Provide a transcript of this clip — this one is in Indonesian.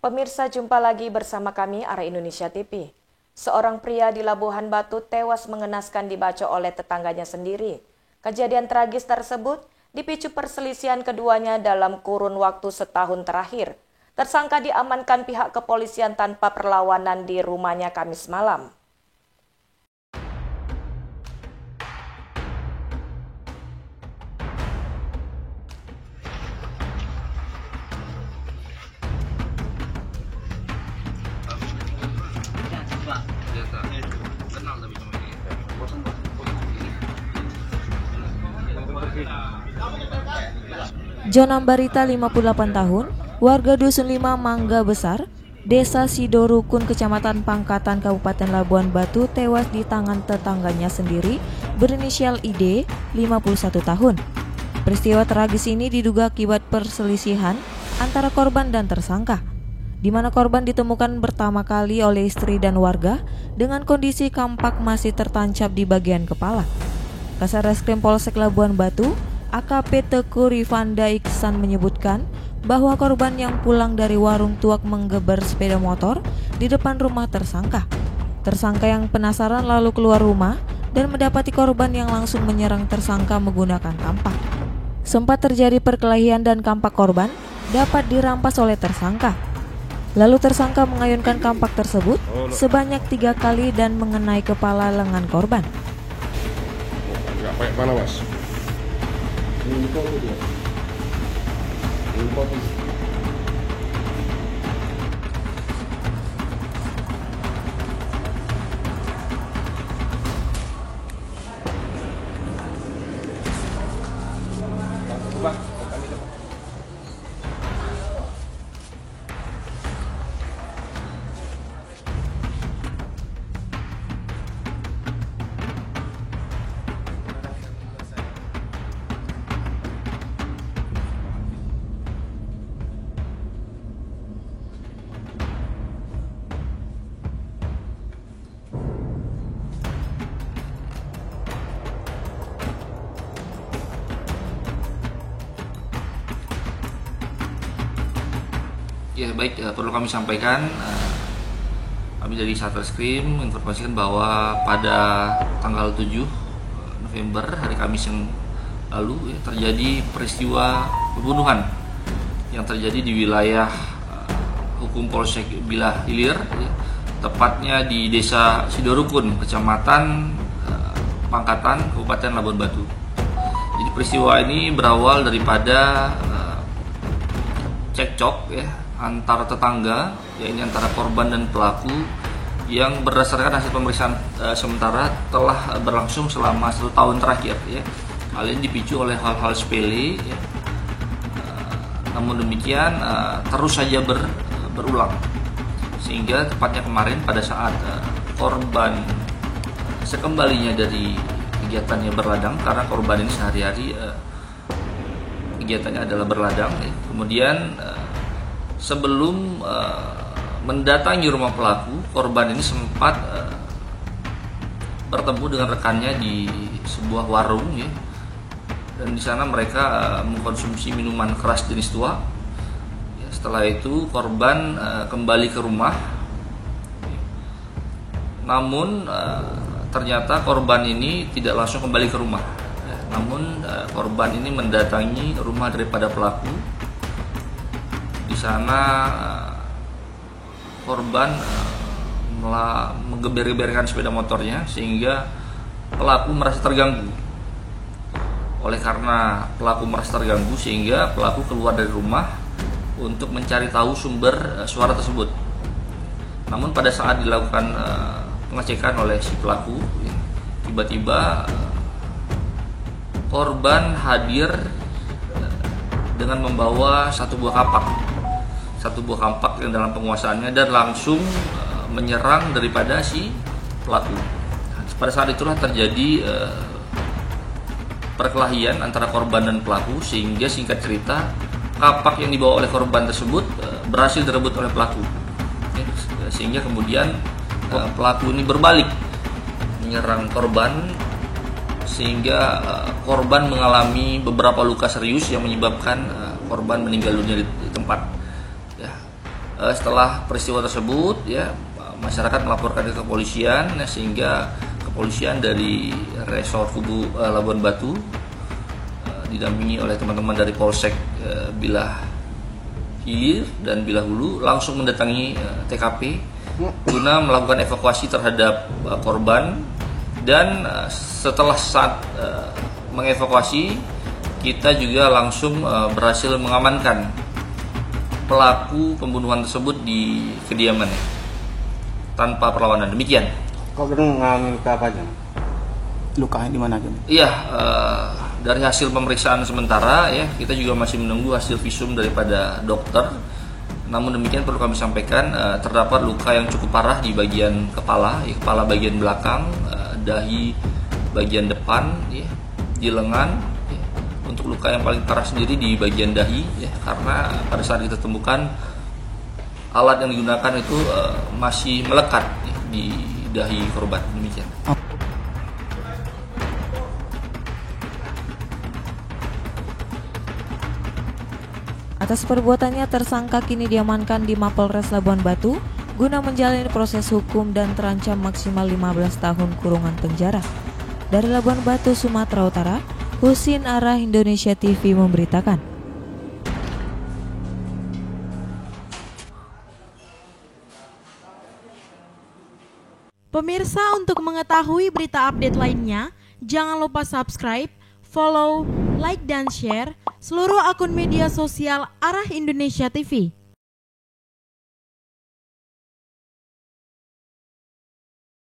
Pemirsa, jumpa lagi bersama kami Arah Indonesia TV. Seorang pria di Labuhan Batu tewas mengenaskan dibacoh oleh tetangganya sendiri. Kejadian tragis tersebut dipicu perselisihan keduanya dalam kurun waktu setahun terakhir. Tersangka diamankan pihak kepolisian tanpa perlawanan di rumahnya Kamis malam. John Ambarita, 58 tahun, warga Dusun 5 Mangga Besar, Desa Sidorukun, Kecamatan Pangkatan, Kabupaten Labuhan Batu, tewas di tangan tetangganya sendiri berinisial ID, 51 tahun. Peristiwa tragis ini diduga akibat perselisihan antara korban dan tersangka, di mana korban ditemukan pertama kali oleh istri dan warga dengan kondisi kampak masih tertancap di bagian kepala. Kasarreskrim Polsek Labuhan Batu, AKP Teku Rifanda Iksan menyebutkan bahwa korban yang pulang dari warung tuak menggeber sepeda motor di depan rumah tersangka. Tersangka yang penasaran lalu keluar rumah dan mendapati korban yang langsung menyerang tersangka menggunakan kampak. Sempat terjadi perkelahian dan kampak korban dapat dirampas oleh tersangka. Lalu tersangka mengayunkan kampak tersebut sebanyak 3 kali dan mengenai kepala lengan korban. Nggak pakai mana, Mas? Info tuh dia. Info tuh. Pak, kami dapat. Ya baik, perlu kami sampaikan, kami dari Satreskrim informasikan bahwa pada tanggal 7 November, hari Kamis yang lalu, terjadi peristiwa pembunuhan yang terjadi di wilayah hukum Polsek Bilah Hilir, tepatnya di Desa Sidorukun, Kecamatan Pangkatan, Kabupaten Labuhan Batu. Jadi peristiwa ini berawal daripada cekcok antara tetangga, yaitu antara korban dan pelaku, yang berdasarkan hasil pemeriksaan sementara telah berlangsung selama 1 tahun terakhir. Hal ini dipicu oleh hal-hal sepele, namun demikian terus saja berulang, sehingga tepatnya kemarin pada saat korban sekembalinya dari kegiatannya berladang, karena korban ini sehari-hari kegiatannya adalah berladang, kemudian sebelum mendatangi rumah pelaku, korban ini sempat bertemu dengan rekannya di sebuah warung, dan di sana mereka mengkonsumsi minuman keras jenis tua. Setelah itu korban kembali ke rumah, namun ternyata korban ini tidak langsung kembali ke rumah, namun korban ini mendatangi rumah daripada pelaku. Di sana korban menggeber-geberkan sepeda motornya, sehingga pelaku merasa terganggu. Oleh karena pelaku merasa terganggu, sehingga pelaku keluar dari rumah untuk mencari tahu sumber suara tersebut. Namun pada saat dilakukan pengecekan oleh si pelaku, tiba-tiba korban hadir dengan membawa satu buah kampak yang dalam penguasaannya, dan langsung menyerang daripada si pelaku. Pada saat itulah terjadi perkelahian antara korban dan pelaku, sehingga singkat cerita kapak yang dibawa oleh korban tersebut berhasil direbut oleh pelaku, sehingga kemudian pelaku ini berbalik menyerang korban, sehingga korban mengalami beberapa luka serius yang menyebabkan korban meninggal dunia di tempat. Setelah peristiwa tersebut ya masyarakat melaporkan ke kepolisian, sehingga kepolisian dari Resort Kubu Labuan Batu didampingi oleh teman-teman dari Polsek Bilah Hilir dan Bilah Hulu langsung mendatangi TKP guna melakukan evakuasi terhadap korban. Dan setelah saat mengevakuasi, kita juga langsung berhasil mengamankan pelaku pembunuhan tersebut di kediamannya tanpa perlawanan. Demikian. Kok mengalami luka apa aja? Lukanya di mana aja? Iya, dari hasil pemeriksaan sementara ya, kita juga masih menunggu hasil visum daripada dokter. Namun demikian perlu kami sampaikan, terdapat luka yang cukup parah di bagian kepala, ya, kepala bagian belakang, dahi bagian depan, ya, di lengan. Untuk luka yang paling parah sendiri di bagian dahi, ya, karena pada saat kita temukan alat yang digunakan itu masih melekat ya, di dahi korban. Demikian. Atas perbuatannya, tersangka kini diamankan di Mapolres Labuan Batu guna menjalani proses hukum dan terancam maksimal 15 tahun kurungan penjara. Dari Labuan Batu, Sumatera Utara, Husin Arah Indonesia TV memberitakan. Pemirsa, untuk mengetahui berita update lainnya, jangan lupa subscribe, follow, like, dan share seluruh akun media sosial Arah Indonesia TV.